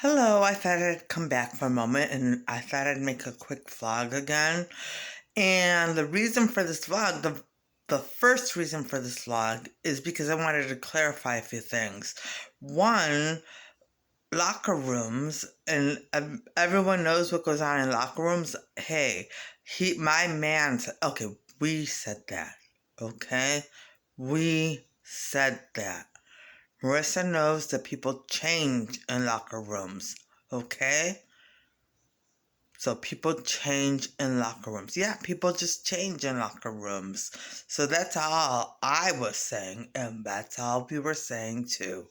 Hello, I thought I'd come back for a moment and I thought I'd make a quick vlog again. And the reason for this vlog, the first reason for this vlog is because I wanted to clarify a few things. One, locker rooms, and everyone knows what goes on in locker rooms. Hey, my man said, okay, we said that, okay? We said that. Marissa knows that people change in locker rooms, okay? So people change in locker rooms. Yeah, people just change in locker rooms. So that's all I was saying, and that's all we were saying too.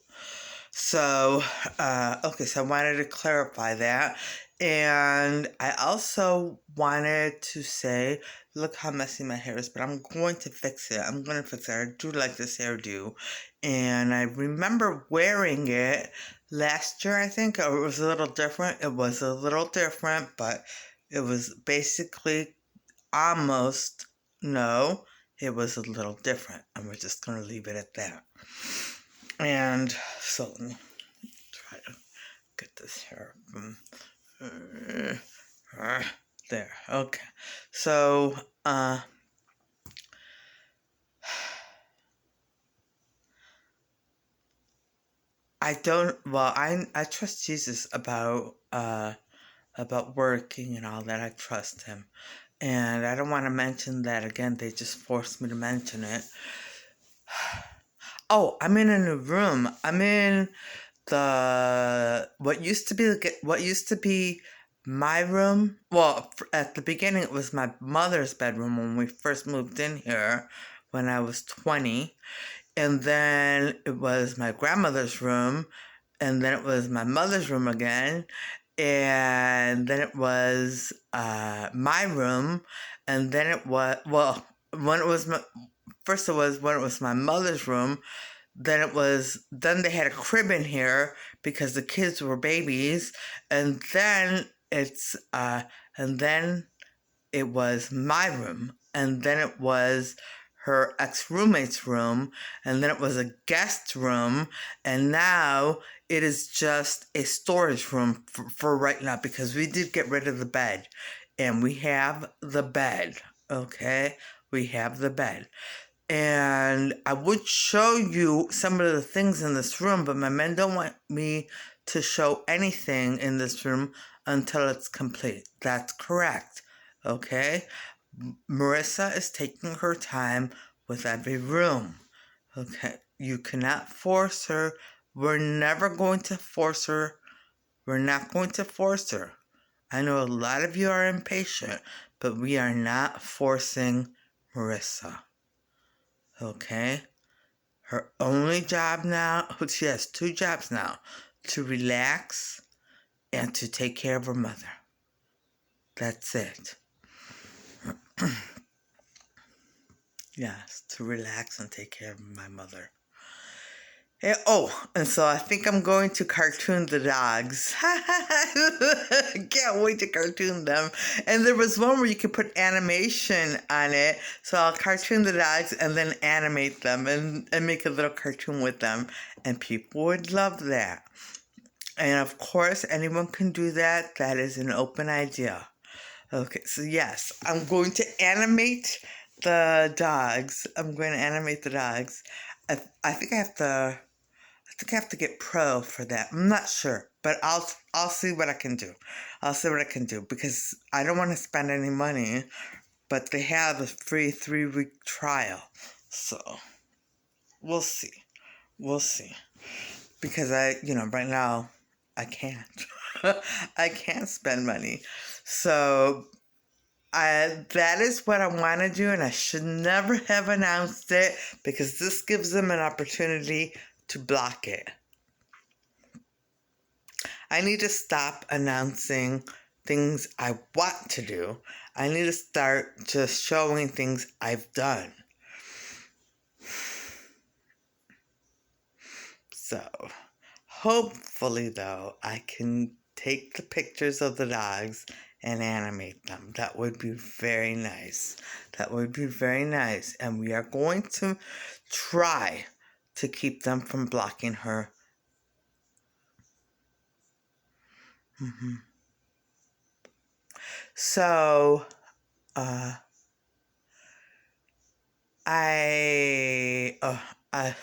So, so I wanted to clarify that. And I also wanted to say, look how messy my hair is, but I'm going to fix it. I'm going to fix it. I do like this hairdo. And I remember wearing it last year, I think, or it was a little different. It was a little different, but it was basically almost, no, it was a little different. And we're just going to leave it at that. And so, let me try to get this hair there. Okay. So, I trust Jesus about working and all that. I trust him. And I don't want to mention that again. They just forced me to mention it. Oh, I'm in a new room. I'm in what used to be my room. Well, at the beginning it was my mother's bedroom when we first moved in here when I was 20, and then it was my grandmother's room, and then it was my mother's room again, and then it was my room, and then it was, when it was first it was when it was my mother's room. Then they had a crib in here because the kids were babies, and then and then it was my room, and then it was her ex-roommate's room, and then it was a guest room, and now it is just a storage room for right now because we did get rid of the bed, and we have the bed, okay? We have the bed. And I would show you some of the things in this room, but my men don't want me to show anything in this room until it's complete. That's correct. Okay? Marissa is taking her time with every room. Okay? You cannot force her. We're never going to force her. We're not going to force her. I know a lot of you are impatient, but we are not forcing Marissa. Okay? Her only job now, she has two jobs now, to relax and to take care of her mother. That's it. Yes, to relax and take care of my mother. And so I think I'm going to cartoon the dogs. Can't wait to cartoon them. And there was one where you could put animation on it. So I'll cartoon the dogs and then animate them and make a little cartoon with them. And people would love that. And of course, anyone can do that. That is an open idea. Okay, so yes, I'm going to animate the dogs. I think I have to get pro for that. I'm not sure, but I'll see what I can do. I'll see what I can do because I don't want to spend any money, but they have a free 3-week trial. So we'll see. We'll see. Because right now I can't. I can't spend money. So that is what I want to do, and I should never have announced it because this gives them an opportunity to block it. I need to stop announcing things I want to do. I need to start just showing things I've done. So, hopefully, though, I can take the pictures of the dogs and animate them. That would be very nice. That would be very nice. And we are going to try to keep them from blocking her. Mm-hmm. So, uh, I, uh, I,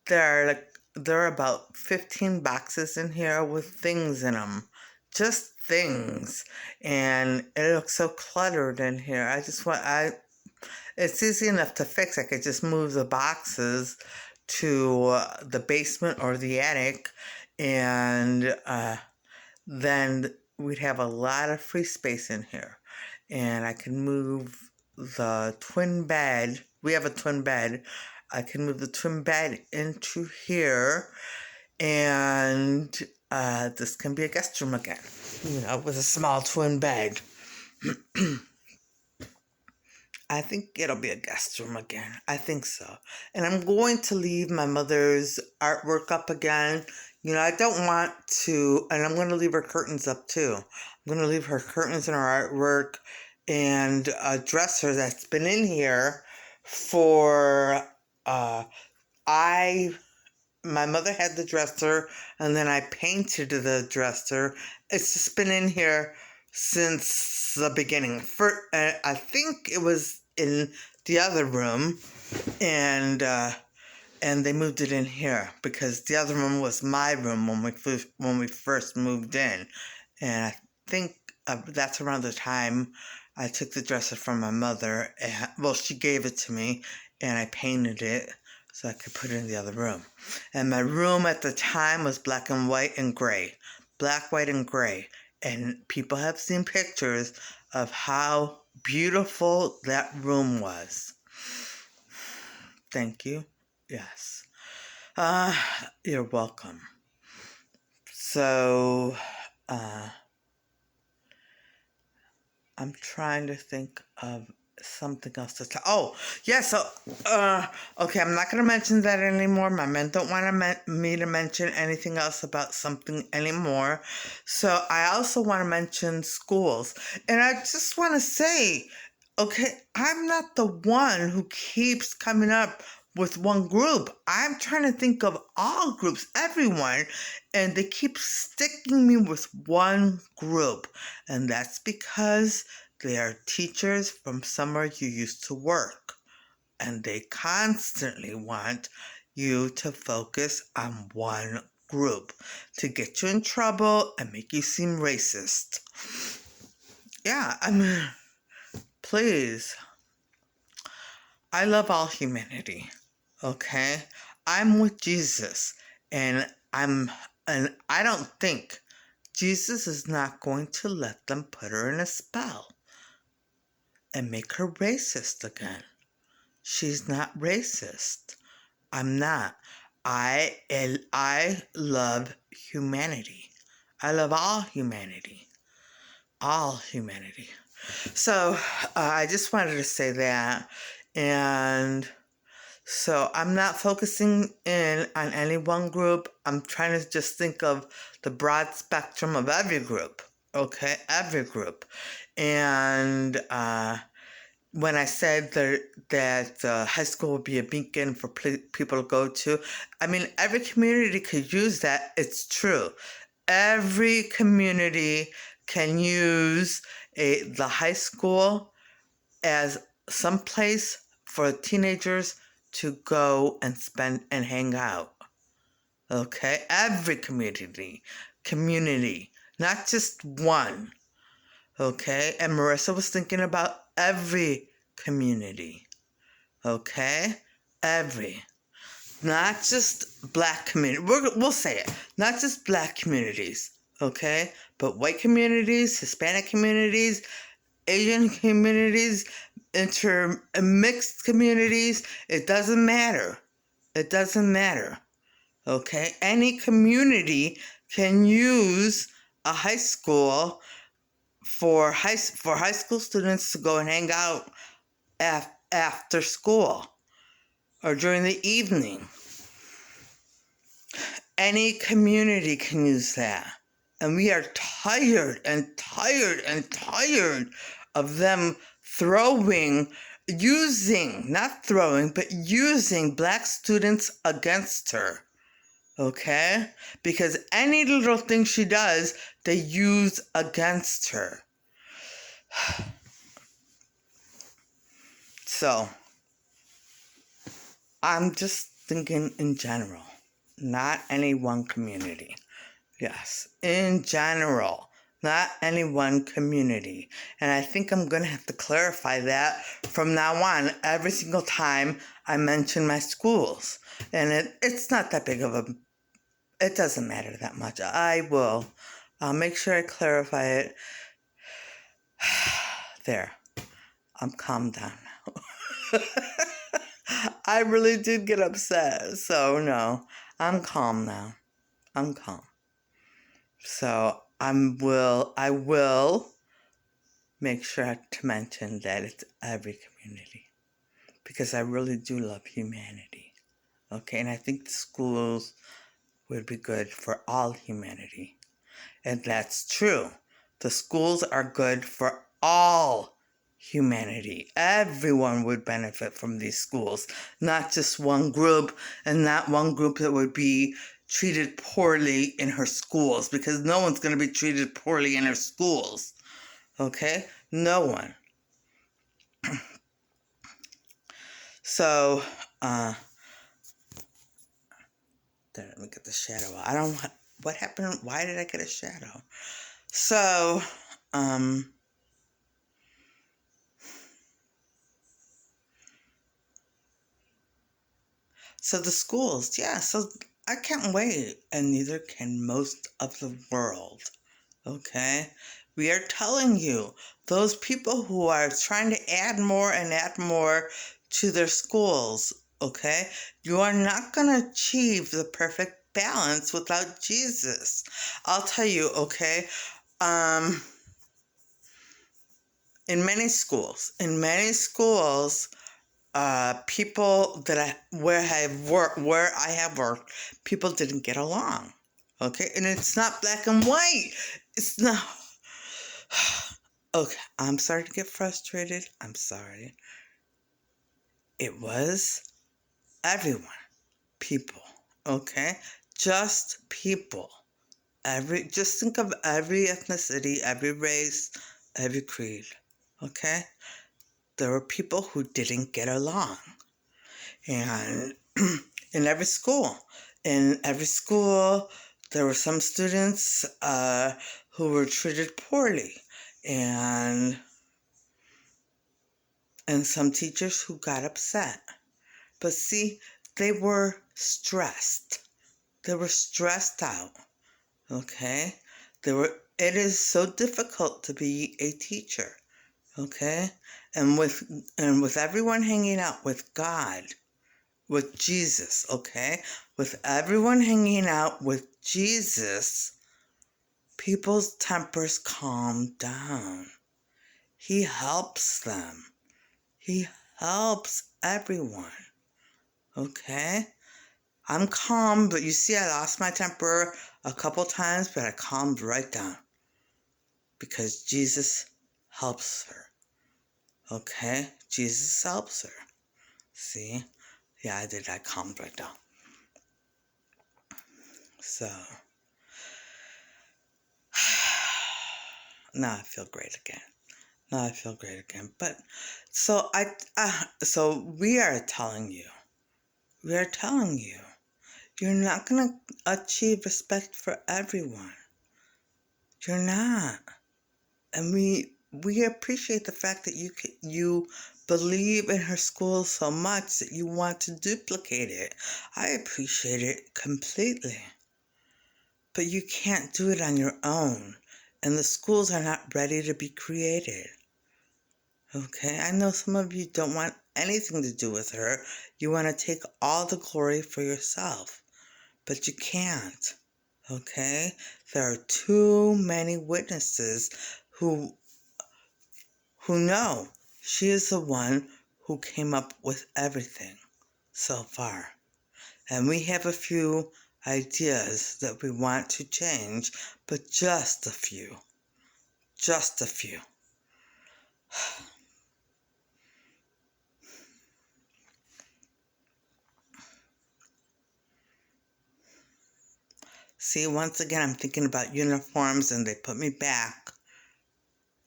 there are about 15 boxes in here with things in them. Just things. And it looks so cluttered in here. It's easy enough to fix. I could just move the boxes to the basement or the attic, and then we'd have a lot of free space in here. And I can move the twin bed. We have a twin bed. I can move the twin bed into here, and this can be a guest room again, with a small twin bed. I think it'll be a guest room again. I think so. And I'm going to leave my mother's artwork up again. I don't want to, and I'm going to leave her curtains up too. I'm going to leave her curtains and her artwork and a dresser that's been in here for, my mother had the dresser and then I painted the dresser. It's just been in here since the beginning. I think it was in the other room, and they moved it in here because the other room was my room when we first moved in, and I think that's around the time I took the dresser from my mother. She gave it to me, and I painted it so I could put it in the other room. And my room at the time was black and white and gray. Black, white, and gray. And people have seen pictures of how beautiful that room was. Thank you. Yes. You're welcome. So, I'm trying to think of something else to tell. Oh, yeah, so, okay, I'm not going to mention that anymore. My men don't want me to mention anything else about something anymore. So I also want to mention schools. And I just want to say, okay, I'm not the one who keeps coming up with one group. I'm trying to think of all groups, everyone, and they keep sticking me with one group. And that's because they are teachers from somewhere you used to work. And they constantly want you to focus on one group to get you in trouble and make you seem racist. Yeah, I mean, please. I love all humanity. Okay? I'm with Jesus, and I don't think Jesus is not going to let them put her in a spell and make her racist again. She's not racist. I'm not. I love humanity. I love all humanity. All humanity. So I just wanted to say that, and so I'm not focusing in on any one group. I'm trying to just think of the broad spectrum of every group. Okay, every group. And when I said that high school would be a beacon for people to go to, I mean, every community could use that. It's true. Every community can use the high school as some place for teenagers to go and spend and hang out. Okay? Every community, not just one. Okay? And Marissa was thinking about every community. Okay? Every. Not just black community. We'll say it. Not just black communities. Okay? But white communities, Hispanic communities, Asian communities, mixed communities. It doesn't matter. It doesn't matter. Okay? Any community can use a high school for high school students to go and hang out after school or during the evening. Any community can use that. And we are tired of them using black students against her. Okay? Because any little thing she does, they use against her. So, I'm just thinking in general, not any one community. Yes, in general, not any one community. And I think I'm going to have to clarify that from now on every single time I mention my schools. And it's not that big of a, it doesn't matter that much. I'll make sure I clarify it. There, I'm calmed down now. I really did get upset. So no, I'm calm now. I'm calm. So I will make sure to mention that it's every community because I really do love humanity. Okay, and I think the schools would be good for all humanity. And that's true. The schools are good for all humanity. Everyone would benefit from these schools, not just one group, and not one group that would be treated poorly in her schools, because no one's going to be treated poorly in her schools. Okay? No one. So, there, let me get the shadow out. What happened? Why did I get a shadow? So, so the schools, yeah, so I can't wait, and neither can most of the world. Okay? We are telling you, those people who are trying to add more and add more to their schools, okay? You are not going to achieve the perfect balance without Jesus. I'll tell you, okay? Um, in many schools, people where I have worked, people didn't get along. Okay, and it's not black and white. It's not. Okay, I'm sorry to get frustrated. I'm sorry. It was everyone, people. Okay, just people. Just think of every ethnicity, every race, every creed. Okay, there were people who didn't get along. And in every school, there were some students who were treated poorly, and some teachers who got upset. But see, they were stressed. They were stressed out. Okay, It is so difficult to be a teacher. Okay, and with everyone hanging out with God, with Jesus, okay? With everyone hanging out with Jesus, people's tempers calm down. He helps them. He helps everyone, okay? I'm calm, but you see, I lost my temper a couple times, but I calmed right down because Jesus helps her, okay? Jesus helps her. See? Yeah, I did. I calmed right down. So, now I feel great again. But so we are telling you, you're not gonna achieve respect for everyone. You're not, and we appreciate the fact that you believe in her school so much that you want to duplicate it. I appreciate it completely, but you can't do it on your own, and the schools are not ready to be created. Okay, I know some of you don't want anything to do with her. You want to take all the glory for yourself, but you can't. Okay, there are too many witnesses who know she is the one who came up with everything so far. And we have a few ideas that we want to change, but just a few. Just a few. See, once again, I'm thinking about uniforms and they put me back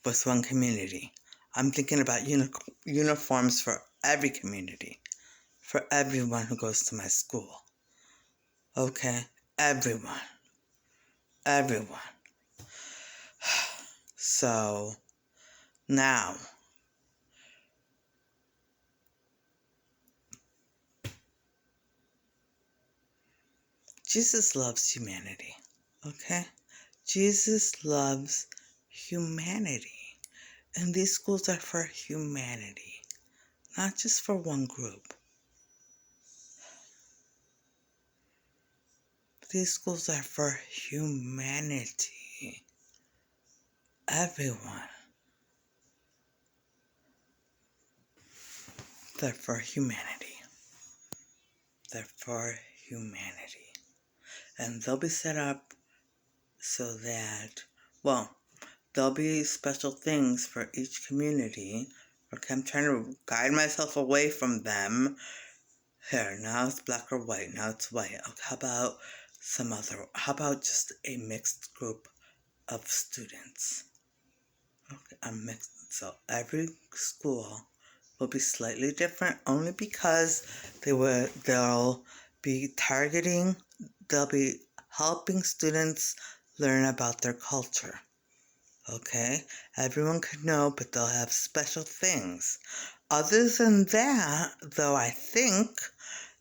with one community. I'm thinking about uniforms for every community, for everyone who goes to my school. Okay? Everyone. Everyone. So, now, Jesus loves humanity. Okay? Jesus loves humanity. And these schools are for humanity, not just for one group. These schools are for humanity. Everyone. They're for humanity. They're for humanity. And they'll be set up so that, well, there'll be special things for each community. Okay, I'm trying to guide myself away from them. Here, now it's black or white. Now it's white. Okay, how about just a mixed group of students? Okay, a mixed, so every school will be slightly different only because they'll be helping students learn about their culture. Okay? Everyone could know, but they'll have special things. Other than that, though, I think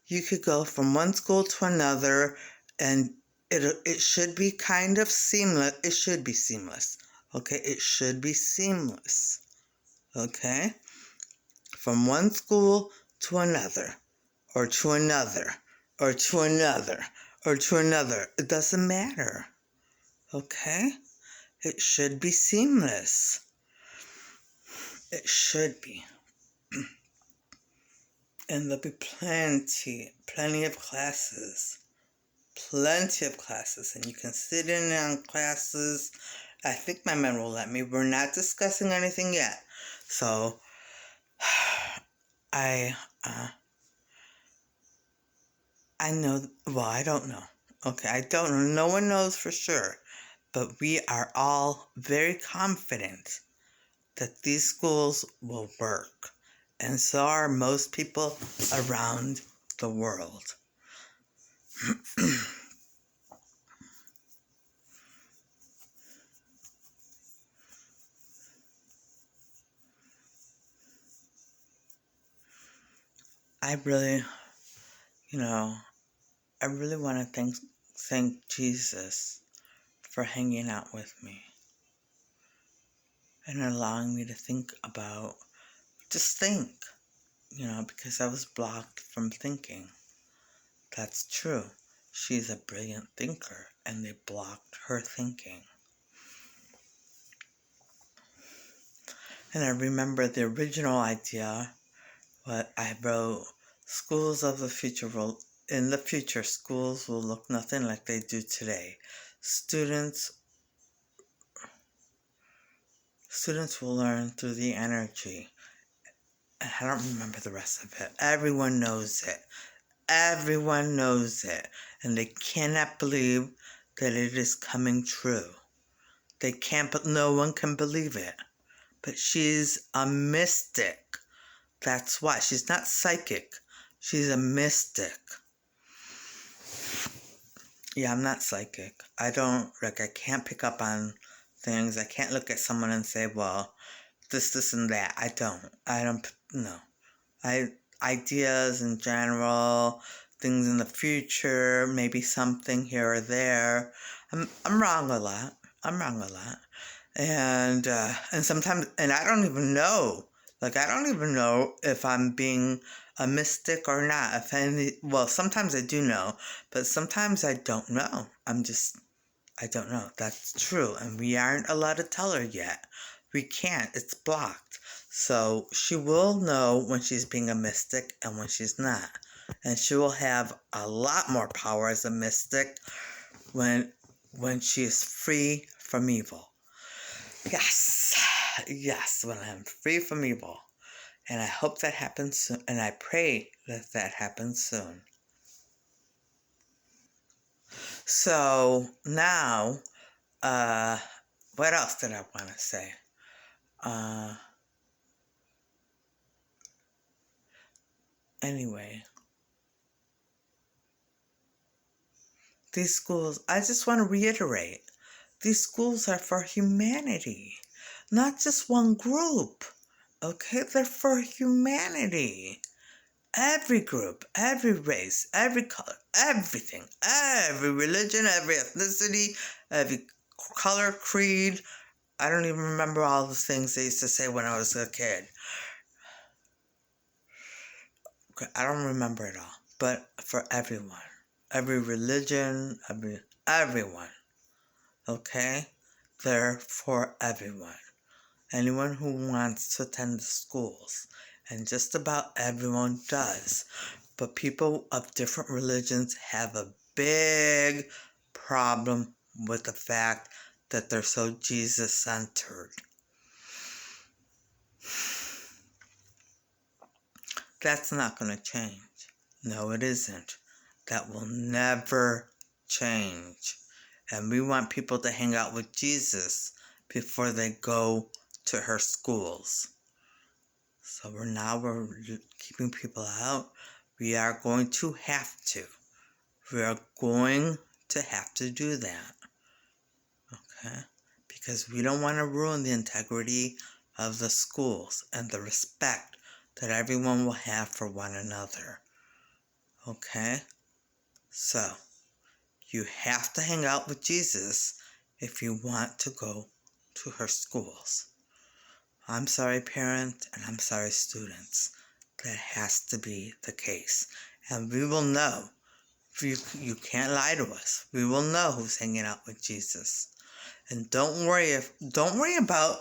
you could go from one school to another and it should be kind of seamless. It should be seamless. Okay? It should be seamless. Okay? From one school to another, or to another, or to another, or to another. It doesn't matter. Okay? It should be seamless. It should be. And there'll be plenty of classes. Plenty of classes. And you can sit in on classes. I think my man will let me. We're not discussing anything yet. So, I know, well, I don't know. Okay, I don't know. No one knows for sure. But we are all very confident that these schools will work. And so are most people around the world. I really want to thank Jesus for hanging out with me and allowing me to just think, because I was blocked from thinking. That's true. She's a brilliant thinker, and they blocked her thinking. And I remember the original idea, what I wrote, in the future, schools will look nothing like they do today. Students will learn through the energy. And I don't remember the rest of it. Everyone knows it. Everyone knows it. And they cannot believe that it is coming true. No one can believe it. But she's a mystic. That's why. She's not psychic. She's a mystic. Yeah, I'm not psychic. I can't pick up on things. I can't look at someone and say, well, this, and that. I don't know. Ideas in general, things in the future, maybe something here or there. I'm wrong a lot. And sometimes, and I don't even know. I don't even know if I'm being a mystic or not. Sometimes I do know, but sometimes I don't know. I don't know. That's true. And we aren't allowed to tell her yet. We can't. It's blocked. So she will know when she's being a mystic and when she's not. And she will have a lot more power as a mystic when she is free from evil. Yes, when I'm free from evil. And I hope that happens soon. And I pray that happens soon. So now, what else did I want to say? Anyway, these schools, I just want to reiterate, these schools are for humanity, not just one group. Okay, they're for humanity. Every group, every race, every color, everything, every religion, every ethnicity, every color, creed. I don't even remember all the things they used to say when I was a kid. I don't remember it all, but for everyone, every religion, everyone, okay? They're for everyone. Anyone who wants to attend the schools, and just about everyone does. But people of different religions have a big problem with the fact that they're so Jesus-centered. That's not going to change. No, it isn't. That will never change. And we want people to hang out with Jesus before they go to her schools. So we're keeping people out. We are going to have to. We are going to have to do that. Okay? Because we don't want to ruin the integrity of the schools and the respect that everyone will have for one another. Okay? So, you have to hang out with Jesus if you want to go to her schools. I'm sorry, parents, and I'm sorry, students. That has to be the case. And we will know. You can't lie to us. We will know who's hanging out with Jesus. And don't worry about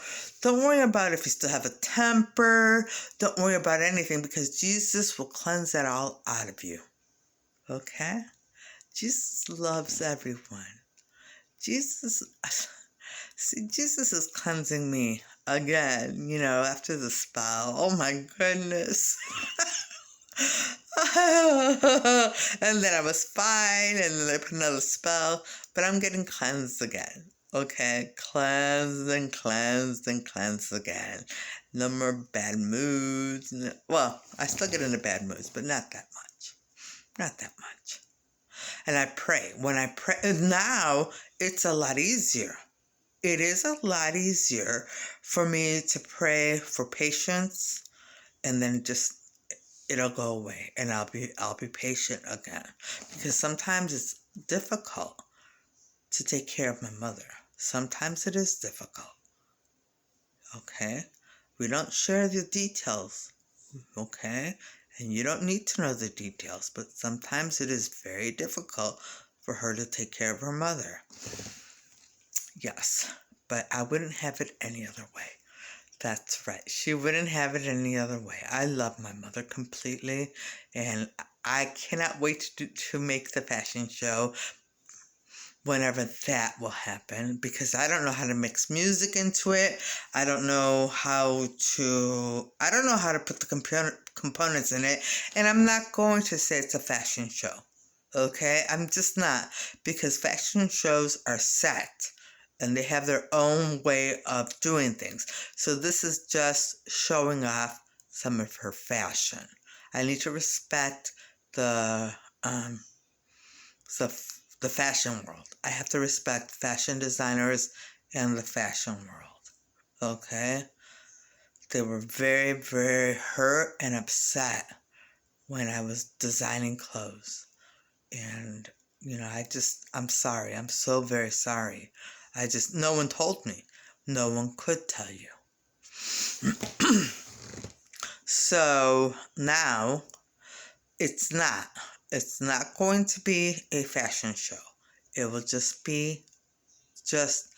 if you still have a temper. Don't worry about anything, because Jesus will cleanse that all out of you. Okay? Jesus loves everyone. Jesus is cleansing me again, after the spell. Oh my goodness. And then I was fine, and then I put another spell, but I'm getting cleansed again. Okay, cleansed and cleansed and cleansed again. No more bad moods. Well, I still get into bad moods, but not that much. Not that much. And I pray. When I pray, now it's a lot easier. It is a lot easier for me to pray for patience, and then it'll go away, and I'll be patient again. Because sometimes it's difficult to take care of my mother. Sometimes it is difficult. Okay? We don't share the details. Okay? And you don't need to know the details, but sometimes it is very difficult for her to take care of her mother. Yes, but I wouldn't have it any other way. That's right. She wouldn't have it any other way. I love my mother completely, and I cannot wait to make the fashion show whenever that will happen, because I don't know how to mix music into it. I don't know how to put the components in it, and I'm not going to say it's a fashion show. Okay? I'm just not, because fashion shows are set, and they have their own way of doing things. So this is just showing off some of her fashion. I need to respect the fashion world. I have to respect fashion designers and the fashion world. Okay? They were very, very hurt and upset when I was designing clothes. And, I'm sorry. I'm so very sorry. No one told me. No one could tell you. So now, it's not going to be a fashion show. It will just be just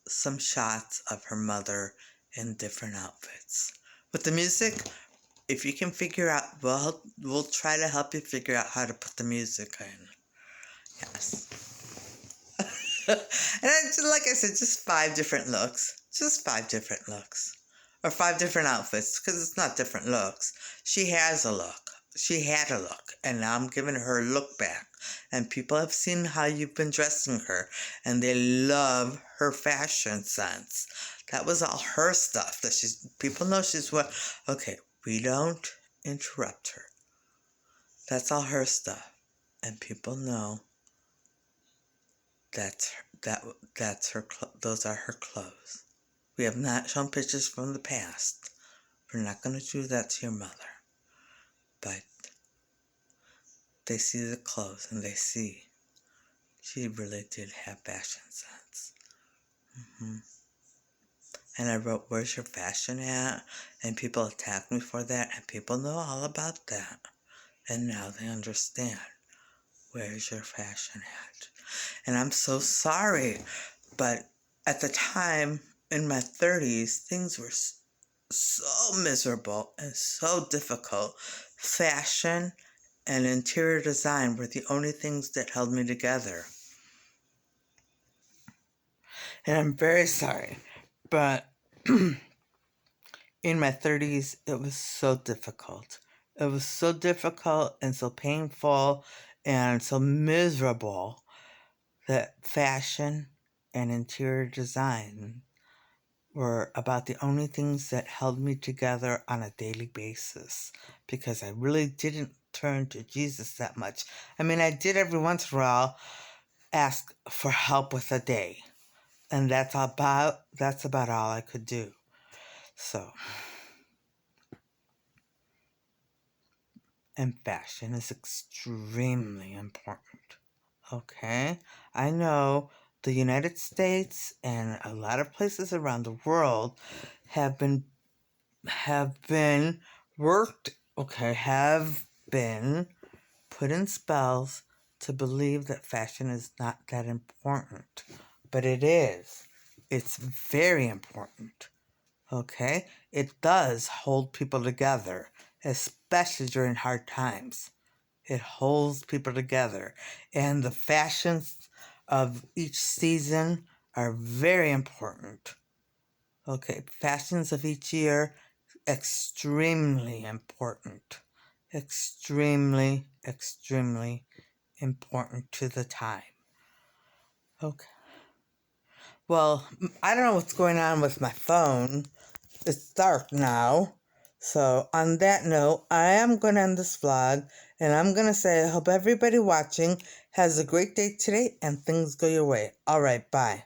some shots of her mother in different outfits. With the music, if you can figure out, we'll try to help you figure out how to put the music in. Yes. And like I said, just 5 different looks. Just 5 different looks. Or 5 different outfits, because it's not different looks. She has a look. she had a look, and now I'm giving her a look back. And people have seen how you've been dressing her, and they love her fashion sense. That was all her stuff. That people know she's what. Okay, we don't interrupt her. That's all her stuff, and people know that's her. Those are her clothes. We have not shown pictures from the past. We're not going to do that to your mother, but they see the clothes and they see she really did have fashion sense. And I wrote, "Where's your fashion at?" And people attacked me for that, and people know all about that. And now they understand. Where's your fashion at? And I'm so sorry, but at the time, in my 30s, things were so miserable and so difficult. Fashion and interior design were the only things that held me together. And I'm very sorry, but in my 30s, it was so difficult. It was so difficult and so painful and so miserable that fashion and interior design were about the only things that held me together on a daily basis, because I really didn't turn to Jesus that much. I mean, I did every once in a while ask for help with a day, and that's about all I could do. So, and fashion is extremely important. Okay? I know the United States and a lot of places around the world have been put in spells to believe that fashion is not that important. But it is. It's very important. Okay? It does hold people together, especially during hard times. It holds people together. And the fashions of each season are very important. Okay, fashions of each year, extremely important. Extremely, extremely important to the time. Okay. Well, I don't know what's going on with my phone. It's dark now. So, on that note, I am going to end this vlog, and I'm going to say I hope everybody watching has a great day today and things go your way. All right, bye.